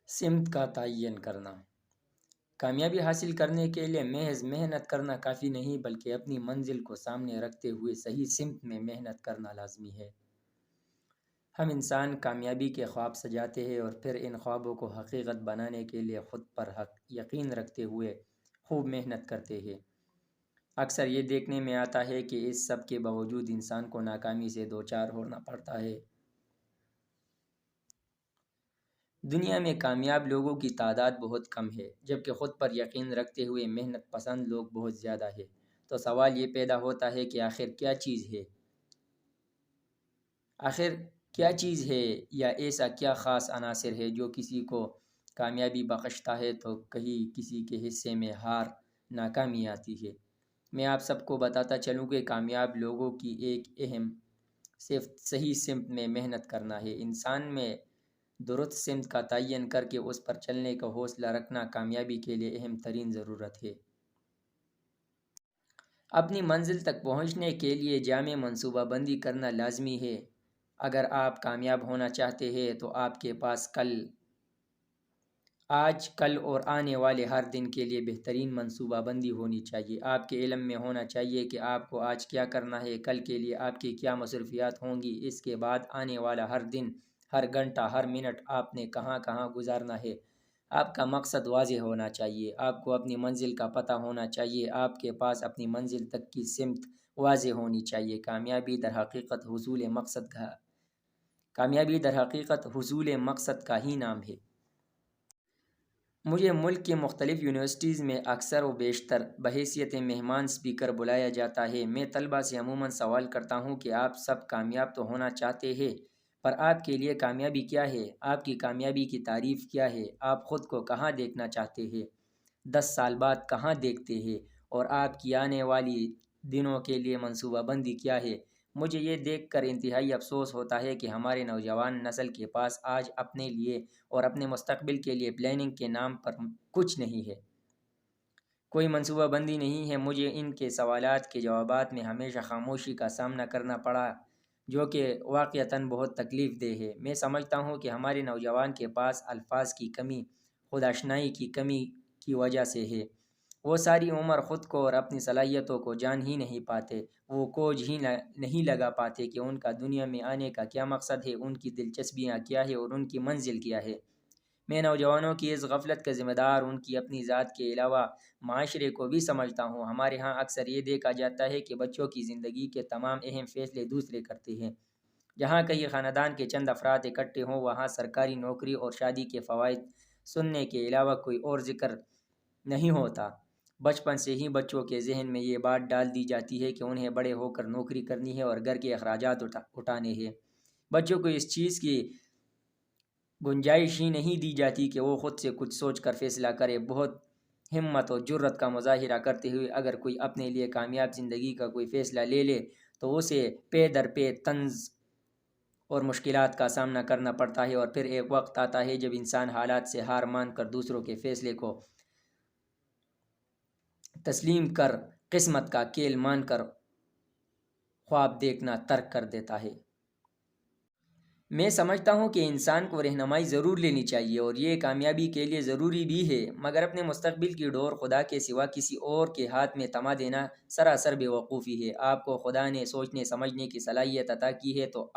سمت کا تعین کرنا۔ کامیابی حاصل کرنے کے لیے محض محنت کرنا کافی نہیں، بلکہ اپنی منزل کو سامنے رکھتے ہوئے صحیح سمت میں محنت کرنا لازمی ہے۔ ہم انسان کامیابی کے خواب سجاتے ہیں اور پھر ان خوابوں کو حقیقت بنانے کے لیے خود پر یقین رکھتے ہوئے خوب محنت کرتے ہیں۔ اکثر یہ دیکھنے میں آتا ہے کہ اس سب کے باوجود انسان کو ناکامی سے دوچار ہونا پڑتا ہے۔ دنیا میں کامیاب لوگوں کی تعداد بہت کم ہے، جبکہ خود پر یقین رکھتے ہوئے محنت پسند لوگ بہت زیادہ ہیں۔ تو سوال یہ پیدا ہوتا ہے کہ آخر کیا چیز ہے یا ایسا کیا خاص عناصر ہے جو کسی کو کامیابی بخشتا ہے تو کہیں کسی کے حصے میں ہار، ناکامی آتی ہے۔ میں آپ سب کو بتاتا چلوں کہ کامیاب لوگوں کی ایک اہم صفت صحیح سمت میں محنت کرنا ہے۔ انسان میں درست سمت کا تعین کر کے اس پر چلنے کا حوصلہ رکھنا کامیابی کے لیے اہم ترین ضرورت ہے۔ اپنی منزل تک پہنچنے کے لیے جامع منصوبہ بندی کرنا لازمی ہے۔ اگر آپ کامیاب ہونا چاہتے ہیں تو آپ کے پاس آج، کل اور آنے والے ہر دن کے لیے بہترین منصوبہ بندی ہونی چاہیے۔ آپ کے علم میں ہونا چاہیے کہ آپ کو آج کیا کرنا ہے، کل کے لیے آپ کی کیا مصروفیات ہوں گی، اس کے بعد آنے والا ہر دن، ہر گھنٹہ، ہر منٹ آپ نے کہاں کہاں گزارنا ہے۔ آپ کا مقصد واضح ہونا چاہیے، آپ کو اپنی منزل کا پتہ ہونا چاہیے، آپ کے پاس اپنی منزل تک کی سمت واضح ہونی چاہیے۔ کامیابی در حقیقت حصول مقصد کا ہی نام ہے۔ مجھے ملک کے مختلف یونیورسٹیز میں اکثر و بیشتر بحیثیت مہمان اسپیکر بلایا جاتا ہے۔ میں طلباء سے عموماً سوال کرتا ہوں کہ آپ سب کامیاب تو ہونا چاہتے ہیں، پر آپ کے لیے کامیابی کیا ہے؟ آپ کی کامیابی کی تعریف کیا ہے؟ آپ خود کو کہاں دیکھنا چاہتے ہیں؟ 10 سال بعد کہاں دیکھتے ہیں؟ اور آپ کی آنے والی دنوں کے لیے منصوبہ بندی کیا ہے؟ مجھے یہ دیکھ کر انتہائی افسوس ہوتا ہے کہ ہمارے نوجوان نسل کے پاس آج اپنے لیے اور اپنے مستقبل کے لیے پلاننگ کے نام پر کچھ نہیں ہے، کوئی منصوبہ بندی نہیں ہے۔ مجھے ان کے سوالات کے جوابات میں ہمیشہ خاموشی کا سامنا کرنا پڑا، جو کہ واقعتاً بہت تکلیف دہ ہے۔ میں سمجھتا ہوں کہ ہمارے نوجوان کے پاس الفاظ کی کمی، خود آشنائی کی کمی کی وجہ سے ہے۔ وہ ساری عمر خود کو اور اپنی صلاحیتوں کو جان ہی نہیں پاتے، وہ کھوج ہی نہیں لگا پاتے کہ ان کا دنیا میں آنے کا کیا مقصد ہے، ان کی دلچسپیاں کیا ہے اور ان کی منزل کیا ہے۔ میں نوجوانوں کی اس غفلت کا ذمہ دار ان کی اپنی ذات کے علاوہ معاشرے کو بھی سمجھتا ہوں۔ ہمارے ہاں اکثر یہ دیکھا جاتا ہے کہ بچوں کی زندگی کے تمام اہم فیصلے دوسرے کرتے ہیں۔ جہاں کہیں خاندان کے چند افراد اکٹھے ہوں، وہاں سرکاری نوکری اور شادی کے فوائد سننے کے علاوہ کوئی اور ذکر نہیں ہوتا۔ بچپن سے ہی بچوں کے ذہن میں یہ بات ڈال دی جاتی ہے کہ انہیں بڑے ہو کر نوکری کرنی ہے اور گھر کے اخراجات اٹھانے ہیں۔ بچوں کو اس چیز کی گنجائش ہی نہیں دی جاتی کہ وہ خود سے کچھ سوچ کر فیصلہ کرے۔ بہت ہمت و جرأت کا مظاہرہ کرتے ہوئے اگر کوئی اپنے لیے کامیاب زندگی کا کوئی فیصلہ لے لے تو اسے پے در پے طنز اور مشکلات کا سامنا کرنا پڑتا ہے، اور پھر ایک وقت آتا ہے جب انسان حالات سے ہار مان کر دوسروں کے فیصلے کو تسلیم کر قسمت کا کھیل مان کر خواب دیکھنا ترک کر دیتا ہے۔ میں سمجھتا ہوں کہ انسان کو رہنمائی ضرور لینی چاہیے اور یہ کامیابی کے لیے ضروری بھی ہے، مگر اپنے مستقبل کی ڈور خدا کے سوا کسی اور کے ہاتھ میں تما دینا سراسر بے وقوفی ہے۔ آپ کو خدا نے سوچنے سمجھنے کی صلاحیت عطا کی ہے تو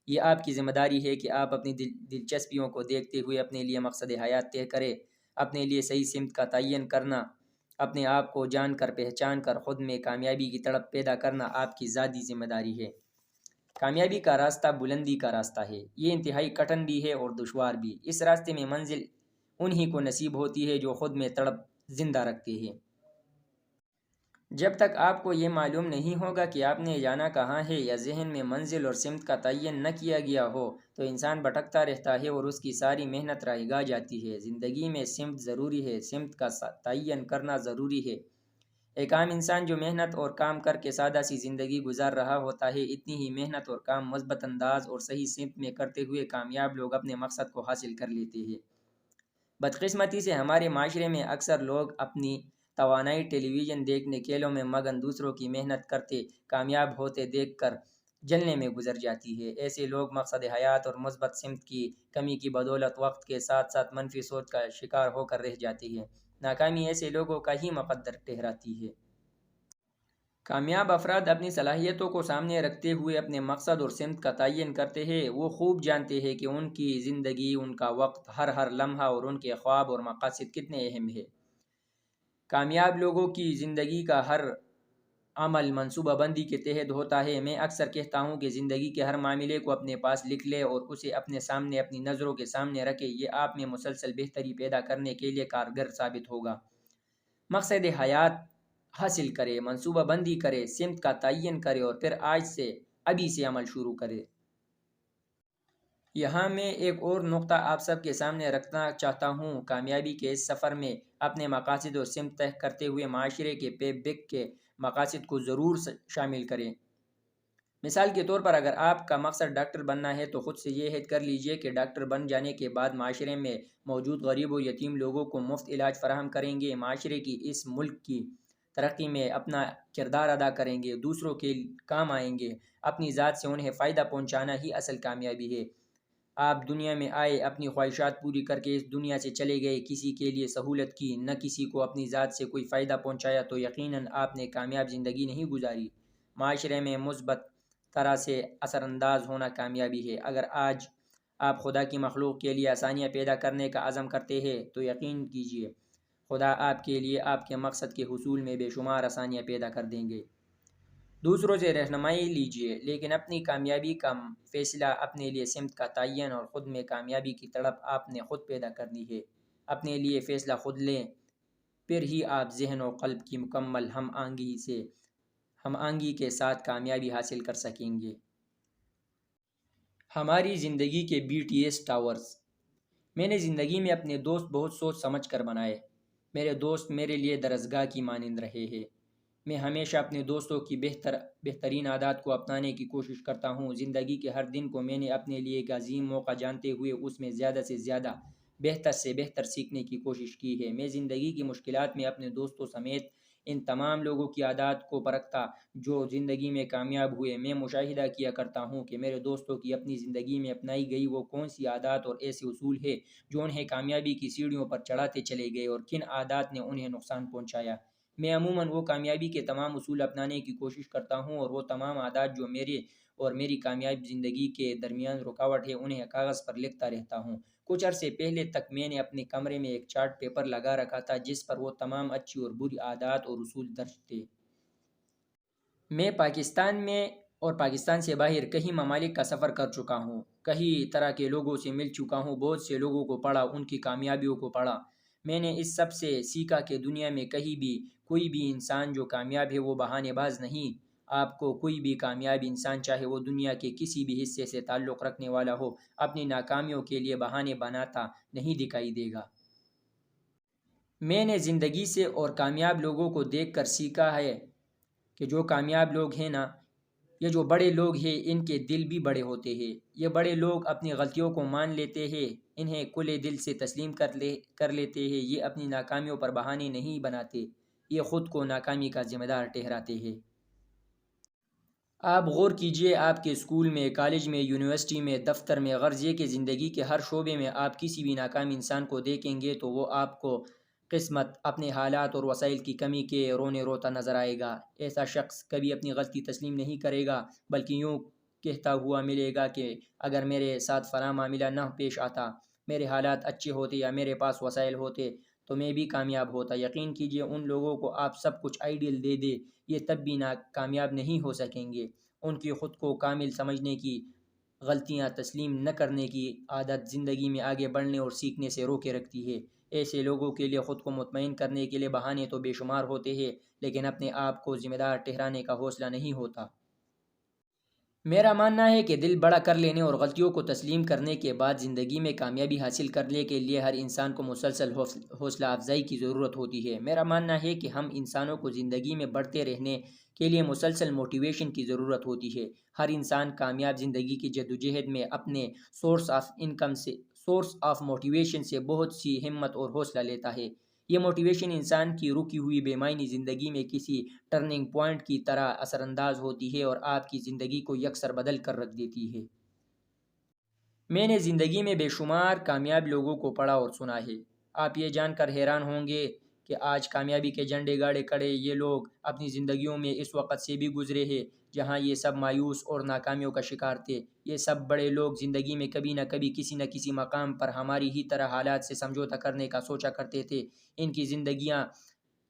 یہ آپ کی ذمہ داری ہے کہ آپ اپنی دلچسپیوں کو دیکھتے ہوئے اپنے لیے مقصد حیات طے کریں۔ اپنے لیے صحیح سمت کا تعین کرنا، اپنے آپ کو جان کر پہچان کر خود میں کامیابی کی تڑپ پیدا کرنا آپ کی ذاتی ذمہ داری ہے۔ کامیابی کا راستہ بلندی کا راستہ ہے، یہ انتہائی کٹھن بھی ہے اور دشوار بھی۔ اس راستے میں منزل انہی کو نصیب ہوتی ہے جو خود میں تڑپ زندہ رکھتے ہیں۔ جب تک آپ کو یہ معلوم نہیں ہوگا کہ آپ نے جانا کہاں ہے یا ذہن میں منزل اور سمت کا تعین نہ کیا گیا ہو تو انسان بھٹکتا رہتا ہے اور اس کی ساری محنت رائے گاہ جاتی ہے۔ زندگی میں سمت ضروری ہے، سمت کا تعین کرنا ضروری ہے۔ ایک عام انسان جو محنت اور کام کر کے سادہ سی زندگی گزار رہا ہوتا ہے، اتنی ہی محنت اور کام مثبت انداز اور صحیح سمت میں کرتے ہوئے کامیاب لوگ اپنے مقصد کو حاصل کر لیتے ہیں۔ بدقسمتی سے ہمارے معاشرے میں اکثر لوگ اپنی توانائی ٹیلی ویژن دیکھنے، کھیلوں میں مگن، دوسروں کی محنت کرتے کامیاب ہوتے دیکھ کر جلنے میں گزر جاتی ہے۔ ایسے لوگ مقصد حیات اور مثبت سمت کی کمی کی بدولت وقت کے ساتھ ساتھ منفی سوچ کا شکار ہو کر رہ جاتی ہے۔ ناکامی ایسے لوگوں کا ہی مقدر ٹھہراتی ہے۔ کامیاب افراد اپنی صلاحیتوں کو سامنے رکھتے ہوئے اپنے مقصد اور سمت کا تعین کرتے ہیں۔ وہ خوب جانتے ہیں کہ ان کی زندگی، ان کا وقت، ہر لمحہ اور ان کے خواب اور مقاصد کتنے اہم ہیں۔ کامیاب لوگوں کی زندگی کا ہر عمل منصوبہ بندی کے تحت ہوتا ہے۔ میں اکثر کہتا ہوں کہ زندگی کے ہر معاملے کو اپنے پاس لکھ لے اور اسے اپنے سامنے اپنی نظروں کے سامنے رکھے۔ یہ آپ میں مسلسل بہتری پیدا کرنے کے لیے کارگر ثابت ہوگا۔ مقصد حیات حاصل کرے، منصوبہ بندی کرے، سمت کا تعین کرے اور پھر ابھی سے عمل شروع کرے۔ یہاں میں ایک اور نقطہ آپ سب کے سامنے رکھنا چاہتا ہوں۔ کامیابی کے اس سفر میں اپنے مقاصد اور سمت طے کرتے ہوئے معاشرے کے پے بیک کے مقاصد کو ضرور شامل کریں۔ مثال کے طور پر اگر آپ کا مقصد ڈاکٹر بننا ہے تو خود سے یہ عہد کر لیجئے کہ ڈاکٹر بن جانے کے بعد معاشرے میں موجود غریب و یتیم لوگوں کو مفت علاج فراہم کریں گے، معاشرے کی، اس ملک کی ترقی میں اپنا کردار ادا کریں گے، دوسروں کے کام آئیں گے۔ اپنی ذات سے انہیں فائدہ پہنچانا ہی اصل کامیابی ہے۔ آپ دنیا میں آئے، اپنی خواہشات پوری کر کے اس دنیا سے چلے گئے، کسی کے لیے سہولت کی، نہ کسی کو اپنی ذات سے کوئی فائدہ پہنچایا، تو یقیناً آپ نے کامیاب زندگی نہیں گزاری۔ معاشرے میں مثبت طرح سے اثر انداز ہونا کامیابی ہے۔ اگر آج آپ خدا کی مخلوق کے لیے آسانیاں پیدا کرنے کا عزم کرتے ہیں تو یقین کیجیے خدا آپ کے لیے آپ کے مقصد کے حصول میں بے شمار آسانیاں پیدا کر دیں گے۔ دوسروں سے رہنمائی لیجیے، لیکن اپنی کامیابی کا فیصلہ، اپنے لیے سمت کا تعین اور خود میں کامیابی کی تڑپ آپ نے خود پیدا کرنی ہے۔ اپنے لیے فیصلہ خود لیں، پھر ہی آپ ذہن و قلب کی مکمل ہم آہنگی کے ساتھ کامیابی حاصل کر سکیں گے۔ ہماری زندگی کے BTS ٹاورز۔ میں نے زندگی میں اپنے دوست بہت سوچ سمجھ کر بنائے۔ میرے دوست میرے لیے درسگاہ کی مانند رہے ہیں۔ میں ہمیشہ اپنے دوستوں کی بہترین عادات کو اپنانے کی کوشش کرتا ہوں۔ زندگی کے ہر دن کو میں نے اپنے لیے ایک عظیم موقع جانتے ہوئے اس میں زیادہ سے زیادہ بہتر سے بہتر سیکھنے کی کوشش کی ہے۔ میں زندگی کی مشکلات میں اپنے دوستوں سمیت ان تمام لوگوں کی عادات کو پرکھتا جو زندگی میں کامیاب ہوئے۔ میں مشاہدہ کیا کرتا ہوں کہ میرے دوستوں کی اپنی زندگی میں اپنائی گئی وہ کون سی عادات اور ایسے اصول ہیں جو انہیں کامیابی کی سیڑھیوں پر چڑھاتے چلے گئے اور کن عادات نے انہیں نقصان پہنچایا۔ میں عموماً وہ کامیابی کے تمام اصول اپنانے کی کوشش کرتا ہوں اور وہ تمام عادات جو میرے اور میری کامیاب زندگی کے درمیان رکاوٹ ہے انہیں کاغذ پر لکھتا رہتا ہوں۔ کچھ عرصے پہلے تک میں نے اپنے کمرے میں ایک چارٹ پیپر لگا رکھا تھا جس پر وہ تمام اچھی اور بری عادات اور اصول درج تھے۔ میں پاکستان میں اور پاکستان سے باہر کئی ممالک کا سفر کر چکا ہوں، کئی طرح کے لوگوں سے مل چکا ہوں، بہت سے لوگوں کو پڑھا، ان کی کامیابیوں کو پڑھا۔ میں نے اس سب سے سیکھا کہ دنیا میں کہیں بھی کوئی بھی انسان جو کامیاب ہے وہ بہانے باز نہیں۔ آپ کو کوئی بھی کامیاب انسان چاہے وہ دنیا کے کسی بھی حصے سے تعلق رکھنے والا ہو، اپنی ناکامیوں کے لیے بہانے بناتا نہیں دکھائی دے گا۔ میں نے زندگی سے اور کامیاب لوگوں کو دیکھ کر سیکھا ہے کہ جو کامیاب لوگ ہیں نا، یہ جو بڑے لوگ ہیں ان کے دل بھی بڑے ہوتے ہیں۔ یہ بڑے لوگ اپنی غلطیوں کو مان لیتے ہیں، انہیں کھلے دل سے تسلیم کر لیتے ہیں۔ یہ اپنی ناکامیوں پر بہانے نہیں بناتے، یہ خود کو ناکامی کا ذمہ دار ٹھہراتے ہیں۔ آپ غور کیجئے، آپ کے اسکول میں، کالج میں، یونیورسٹی میں، دفتر میں، غرض یہ کہ زندگی کے ہر شعبے میں آپ کسی بھی ناکام انسان کو دیکھیں گے تو وہ آپ کو قسمت، اپنے حالات اور وسائل کی کمی کے رونے روتا نظر آئے گا۔ ایسا شخص کبھی اپنی غلطی تسلیم نہیں کرے گا بلکہ یوں کہتا ہوا ملے گا کہ اگر میرے ساتھ فلاں معاملہ نہ پیش آتا، میرے حالات اچھے ہوتے یا میرے پاس وسائل ہوتے تو میں بھی کامیاب ہوتا۔ یقین کیجئے ان لوگوں کو آپ سب کچھ آئیڈیل دے دے، یہ تب بھی کامیاب نہیں ہو سکیں گے۔ ان کی خود کو کامل سمجھنے کی، غلطیاں تسلیم نہ کرنے کی عادت زندگی میں آگے بڑھنے اور سیکھنے سے روکے رکھتی ہے۔ ایسے لوگوں کے لیے خود کو مطمئن کرنے کے لیے بہانے تو بے شمار ہوتے ہیں لیکن اپنے آپ کو ذمہ دار ٹھہرانے کا حوصلہ نہیں ہوتا۔ میرا ماننا ہے کہ دل بڑا کر لینے اور غلطیوں کو تسلیم کرنے کے بعد زندگی میں کامیابی حاصل کرنے کے لیے ہر انسان کو مسلسل حوصلہ افزائی کی ضرورت ہوتی ہے۔ میرا ماننا ہے کہ ہم انسانوں کو زندگی میں بڑھتے رہنے کے لیے مسلسل موٹیویشن کی ضرورت ہوتی ہے۔ ہر انسان کامیاب زندگی کی جدوجہد میں اپنے سورس آف موٹیویشن سے بہت سی ہمت اور حوصلہ لیتا ہے۔ یہ موٹیویشن انسان کی رکی ہوئی بے معنی زندگی میں کسی ٹرننگ پوائنٹ کی طرح اثر انداز ہوتی ہے اور آپ کی زندگی کو یکسر بدل کر رکھ دیتی ہے۔ میں نے زندگی میں بے شمار کامیاب لوگوں کو پڑھا اور سنا ہے۔ آپ یہ جان کر حیران ہوں گے کہ آج کامیابی کے جھنڈے گاڑے کھڑے یہ لوگ اپنی زندگیوں میں اس وقت سے بھی گزرے ہیں جہاں یہ سب مایوس اور ناکامیوں کا شکار تھے۔ یہ سب بڑے لوگ زندگی میں کبھی نہ کبھی کسی نہ کسی مقام پر ہماری ہی طرح حالات سے سمجھوتا کرنے کا سوچا کرتے تھے۔ ان کی زندگیاں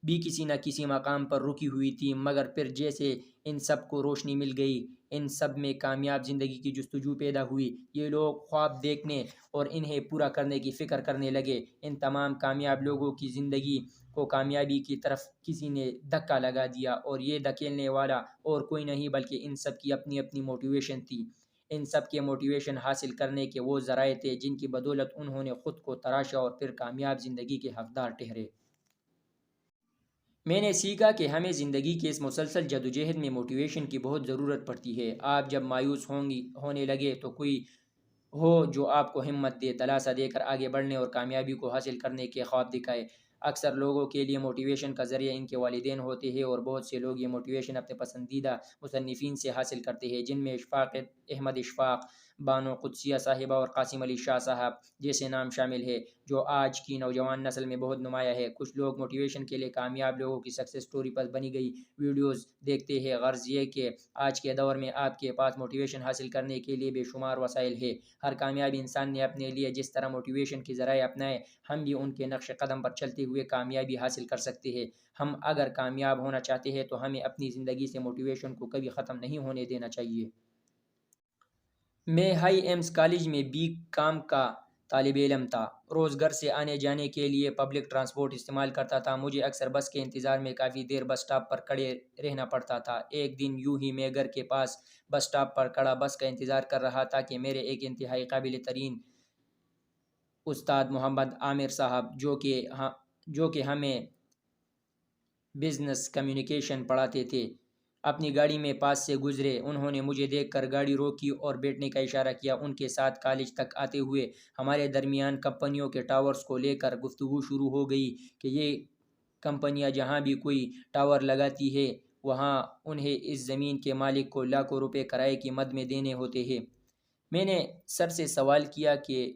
بھی کسی نہ کسی مقام پر رکی ہوئی تھی، مگر پھر جیسے ان سب کو روشنی مل گئی، ان سب میں کامیاب زندگی کی جستجو پیدا ہوئی۔ یہ لوگ خواب دیکھنے اور انہیں پورا کرنے کی فکر کرنے لگے۔ ان تمام کامیاب لوگوں کی زندگی کو کامیابی کی طرف کسی نے دھکا لگا دیا، اور یہ دھکیلنے والا اور کوئی نہیں بلکہ ان سب کی اپنی اپنی موٹیویشن تھی۔ ان سب کے موٹیویشن حاصل کرنے کے وہ ذرائع تھے جن کی بدولت انہوں نے خود کو تراشا اور پھر کامیاب زندگی کے حقدار ٹھہرے۔ میں نے سیکھا کہ ہمیں زندگی کے اس مسلسل جدوجہد میں موٹیویشن کی بہت ضرورت پڑتی ہے۔ آپ جب مایوس ہونے لگے تو کوئی ہو جو آپ کو ہمت دے، دلاسا دے کر آگے بڑھنے اور کامیابی کو حاصل کرنے کے خواب دکھائے۔ اکثر لوگوں کے لیے موٹیویشن کا ذریعہ ان کے والدین ہوتے ہیں، اور بہت سے لوگ یہ موٹیویشن اپنے پسندیدہ مصنفین سے حاصل کرتے ہیں، جن میں اشفاق احمد اشفاق، بانو قدسیہ صاحبہ اور قاسم علی شاہ صاحب جیسے نام شامل ہے، جو آج کی نوجوان نسل میں بہت نمایاں ہے۔ کچھ لوگ موٹیویشن کے لیے کامیاب لوگوں کی سکسیس سٹوری پر بنی گئی ویڈیوز دیکھتے ہیں۔ غرض یہ کہ آج کے دور میں آپ کے پاس موٹیویشن حاصل کرنے کے لیے بے شمار وسائل ہیں۔ ہر کامیاب انسان نے اپنے لیے جس طرح موٹیویشن کے ذرائع اپنائے، ہم بھی ان کے نقش قدم پر چلتے ہوئے کامیابی حاصل کر سکتے ہیں۔ ہم اگر کامیاب ہونا چاہتے ہیں تو ہمیں اپنی زندگی سے موٹیویشن کو کبھی ختم نہیں ہونے دینا چاہیے۔ میں ہائی ایمز کالج میں B.Com کا طالب علم تھا۔ روز گھر سے آنے جانے کے لیے پبلک ٹرانسپورٹ استعمال کرتا تھا۔ مجھے اکثر بس کے انتظار میں کافی دیر بس سٹاپ پر کھڑے رہنا پڑتا تھا۔ ایک دن یوں ہی میں گھر کے پاس بس سٹاپ پر کھڑا بس کا انتظار کر رہا تھا کہ میرے ایک انتہائی قابل ترین استاد محمد عامر صاحب، جو کہ ہمیں بزنس کمیونیکیشن پڑھاتے تھے، اپنی گاڑی میں پاس سے گزرے۔ انہوں نے مجھے دیکھ کر گاڑی روکی اور بیٹھنے کا اشارہ کیا۔ ان کے ساتھ کالج تک آتے ہوئے ہمارے درمیان کمپنیوں کے ٹاورز کو لے کر گفتگو شروع ہو گئی کہ یہ کمپنیاں جہاں بھی کوئی ٹاور لگاتی ہے وہاں انہیں اس زمین کے مالک کو لاکھوں روپے کرائے کی مد میں دینے ہوتے ہیں۔ میں نے سر سے سوال کیا کہ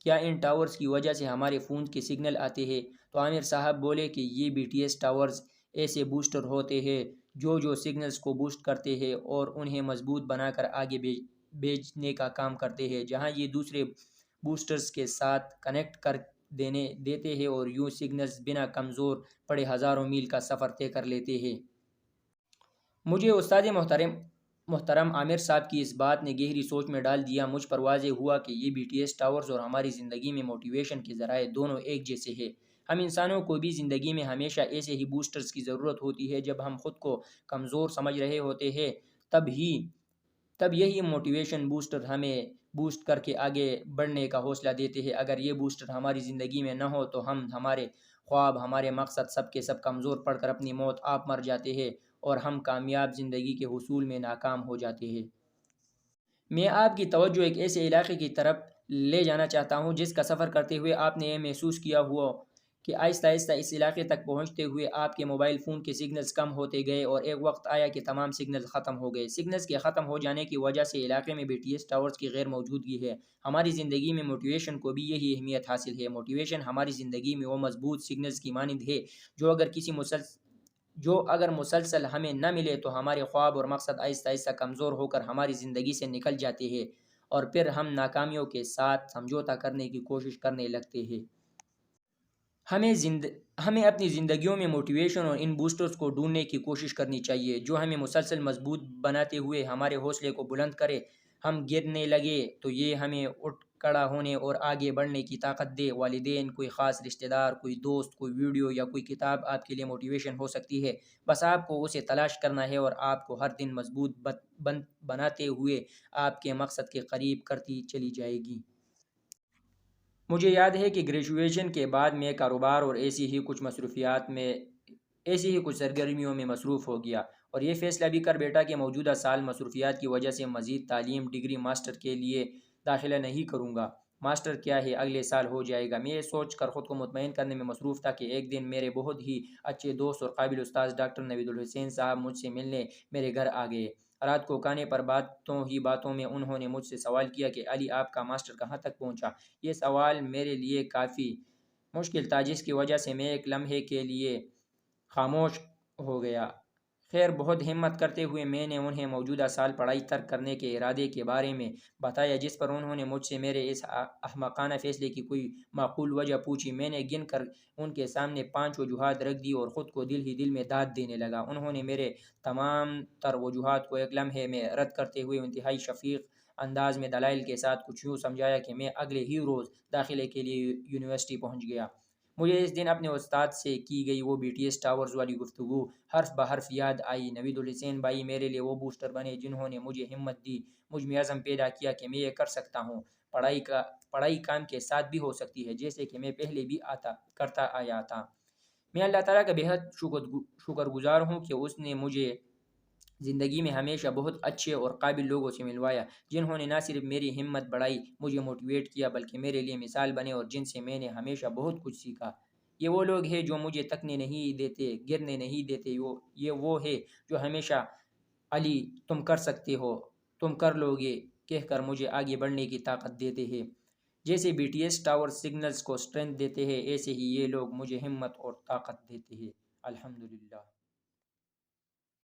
کیا ان ٹاورز کی وجہ سے ہمارے فون کے سگنل آتے ہیں؟ تو عامر صاحب بولے کہ یہ BTS ٹاورز ایسے بوسٹر ہوتے ہیں جو سگنلز کو بوسٹ کرتے ہیں اور انہیں مضبوط بنا کر آگے بھیجنے کا کام کرتے ہیں، جہاں یہ دوسرے بوسٹرز کے ساتھ کنیکٹ کر دیتے ہیں اور یوں سگنلز بنا کمزور پڑے ہزاروں میل کا سفر طے کر لیتے ہیں۔ مجھے استاد محترم عامر صاحب کی اس بات نے گہری سوچ میں ڈال دیا۔ مجھ پر واضح ہوا کہ یہ BTS ٹاورز اور ہماری زندگی میں موٹیویشن کے ذرائع دونوں ایک جیسے ہیں۔ ہم انسانوں کو بھی زندگی میں ہمیشہ ایسے ہی بوسٹرز کی ضرورت ہوتی ہے۔ جب ہم خود کو کمزور سمجھ رہے ہوتے ہیں تب یہی موٹیویشن بوسٹر ہمیں بوسٹ کر کے آگے بڑھنے کا حوصلہ دیتے ہیں۔ اگر یہ بوسٹر ہماری زندگی میں نہ ہو تو ہمارے خواب، ہمارے مقصد سب کے سب کمزور پڑ کر اپنی موت آپ مر جاتے ہیں اور ہم کامیاب زندگی کے حصول میں ناکام ہو جاتے ہیں۔ میں آپ کی توجہ ایک ایسے علاقے کی طرف لے جانا چاہتا ہوں جس کا سفر کرتے ہوئے آپ نے یہ محسوس کیا ہوا کہ آہستہ آہستہ اس علاقے تک پہنچتے ہوئے آپ کے موبائل فون کے سگنلز کم ہوتے گئے اور ایک وقت آیا کہ تمام سگنلز ختم ہو گئے۔ سگنلز کے ختم ہو جانے کی وجہ سے علاقے میں BTS ٹاورز کی غیر موجودگی ہے۔ ہماری زندگی میں موٹیویشن کو بھی یہی اہمیت حاصل ہے۔ موٹیویشن ہماری زندگی میں وہ مضبوط سگنلز کی مانند ہے جو اگر مسلسل ہمیں نہ ملے تو ہمارے خواب اور مقصد آہستہ آہستہ کمزور ہو کر ہماری زندگی سے نکل جاتے ہیں اور پھر ہم ناکامیوں کے ساتھ سمجھوتا کرنے کی کوشش کرنے لگتے ہیں۔ ہمیں اپنی زندگیوں میں موٹیویشن اور ان بوسٹرز کو ڈھونڈنے کی کوشش کرنی چاہیے جو ہمیں مسلسل مضبوط بناتے ہوئے ہمارے حوصلے کو بلند کرے۔ ہم گرنے لگے تو یہ ہمیں اٹھ کھڑا ہونے اور آگے بڑھنے کی طاقت دے۔ والدین، کوئی خاص رشتہ دار، کوئی دوست، کوئی ویڈیو یا کوئی کتاب آپ کے لیے موٹیویشن ہو سکتی ہے۔ بس آپ کو اسے تلاش کرنا ہے اور آپ کو ہر دن مضبوط بناتے ہوئے آپ کے مقصد کے قریب کرتی چلی جائے گی۔ مجھے یاد ہے کہ گریجویشن کے بعد میں کاروبار اور ایسی ہی کچھ سرگرمیوں میں مصروف ہو گیا اور یہ فیصلہ بھی کر بیٹھا کہ موجودہ سال مصروفیات کی وجہ سے مزید تعلیم، ڈگری، ماسٹر کے لیے داخلہ نہیں کروں گا۔ ماسٹر کیا ہے اگلے سال ہو جائے گا۔ میں یہ سوچ کر خود کو مطمئن کرنے میں مصروف تھا کہ ایک دن میرے بہت ہی اچھے دوست اور قابل استاذ ڈاکٹر نوید الحسین صاحب مجھ سے ملنے میرے گھر آ گئے۔ رات کو کھانے پر باتوں ہی باتوں میں انہوں نے مجھ سے سوال کیا کہ علی آپ کا ماسٹر کہاں تک پہنچا؟ یہ سوال میرے لیے کافی مشکل تھا، جس کی وجہ سے میں ایک لمحے کے لیے خاموش ہو گیا۔ خیر، بہت ہمت کرتے ہوئے میں نے انہیں موجودہ سال پڑھائی ترک کرنے کے ارادے کے بارے میں بتایا، جس پر انہوں نے مجھ سے میرے اس احمقانہ فیصلے کی کوئی معقول وجہ پوچھی۔ میں نے گن کر ان کے سامنے 5 وجوہات رکھ دی اور خود کو دل ہی دل میں داد دینے لگا۔ انہوں نے میرے تمام تر وجوہات کو ایک لمحے میں رد کرتے ہوئے انتہائی شفیق انداز میں دلائل کے ساتھ کچھ یوں سمجھایا کہ میں اگلے ہی روز داخلے کے لیے یونیورسٹی پہنچ گیا۔ مجھے اس دن اپنے استاد سے کی گئی وہ BTS ٹاورز والی گفتگو حرف بحرف یاد آئی۔ نوید الحسین بھائی میرے لیے وہ بوسٹر بنے جنہوں نے مجھے ہمت دی، مجھ میں عزم پیدا کیا کہ میں یہ کر سکتا ہوں۔ پڑھائی کام کے ساتھ بھی ہو سکتی ہے، جیسے کہ میں پہلے بھی کرتا آیا تھا۔ میں اللہ تعالیٰ کا بہت شکر گزار ہوں کہ اس نے مجھے زندگی میں ہمیشہ بہت اچھے اور قابل لوگوں سے ملوایا، جنہوں نے نہ صرف میری ہمت بڑھائی، مجھے موٹیویٹ کیا، بلکہ میرے لیے مثال بنے اور جن سے میں نے ہمیشہ بہت کچھ سیکھا۔ یہ وہ لوگ ہیں جو مجھے تکنے نہیں دیتے، گرنے نہیں دیتے۔ یہ وہ ہے جو ہمیشہ علی تم کر سکتے ہو، تم کر لو گے کہہ کر مجھے آگے بڑھنے کی طاقت دیتے ہیں۔ جیسے BTS ٹاور سگنلز کو اسٹرینتھ دیتے ہیں، ایسے ہی یہ لوگ مجھے ہمت اور طاقت دیتے ہیں۔ الحمدللہ۔